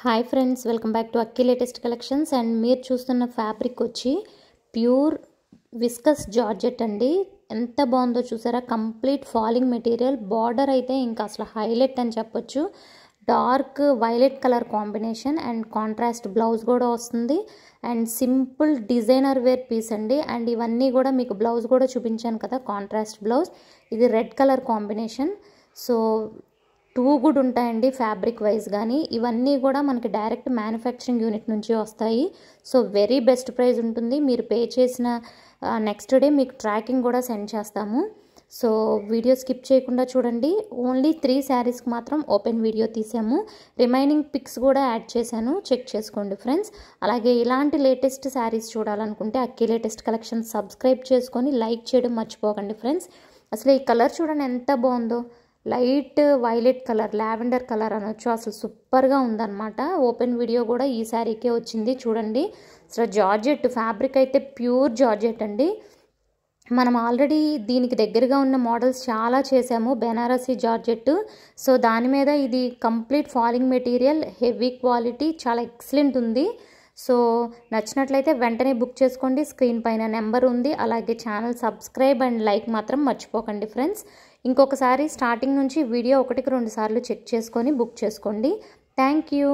Hi friends, welcome back to Akki latest collections. And మీరు చూస్తున్న fabric వచ్చి pure viscous georgette అండి. ఎంత బాగుందో చూసారా. Complete falling material. బార్డర్ అయితే ఇంకా అసలు హైలైట్ అని చెప్పొచ్చు. Dark violet colour combination and contrast blouse కూడా వస్తుంది. And simple designer wear piece అండి. అండ్ ఇవన్నీ కూడా మీకు బ్లౌజ్ కూడా చూపించాను కదా, కాంట్రాస్ట్ బ్లౌజ్. ఇది red colour combination. So too good ఉంటాయండి ఫ్యాబ్రిక్ వైజ్. కానీ ఇవన్నీ కూడా మనకి డైరెక్ట్ మ్యానుఫ్యాక్చరింగ్ యూనిట్ నుంచి వస్తాయి. సో వెరీ బెస్ట్ ప్రైస్ ఉంటుంది. మీరు పే చేసిన నెక్స్ట్ డే మీకు ట్రాకింగ్ కూడా సెండ్ చేస్తాము. సో వీడియో స్కిప్ చేయకుండా చూడండి. ఓన్లీ 3 శారీస్కి మాత్రం ఓపెన్ వీడియో తీసాము. రిమైనింగ్ పిక్స్ కూడా యాడ్ చేశాను, చెక్ చేసుకోండి ఫ్రెండ్స్. అలాగే ఇలాంటి లేటెస్ట్ శారీస్ చూడాలనుకుంటే అక్కి లేటెస్ట్ కలెక్షన్ సబ్స్క్రైబ్ చేసుకొని లైక్ చేయడం మర్చిపోకండి ఫ్రెండ్స్. అసలు ఈ కలర్ చూడండి ఎంత బాగుందో. Light violet colour, lavender colour అనొచ్చు. అసలు సూపర్గా ఉందన్నమాట. ఓపెన్ వీడియో కూడా ఈ శారీకే వచ్చింది చూడండి. అసలు జార్జెట్ ఫ్యాబ్రిక్ అయితే ప్యూర్ జార్జెట్ అండి. మనం ఆల్రెడీ దీనికి దగ్గరగా ఉన్న మోడల్స్ చాలా చేసాము, బెనారసీ జార్జెట్. సో దాని మీద ఇది complete falling material, heavy quality, చాలా ఎక్సలెంట్ ఉంది. సో నచ్చినట్లయితే వెంటనే బుక్ చేసుకోండి. స్క్రీన్ పైన నెంబర్ ఉంది. అలాగే ఛానల్ సబ్స్క్రైబ్ అండ్ లైక్ మాత్రం మర్చిపోకండి ఫ్రెండ్స్. ఇంకొకసారి స్టార్టింగ్ నుంచి వీడియో 1-2 సార్లు చెక్ చేసుకొని బుక్ చేసుకోండి. Thank you.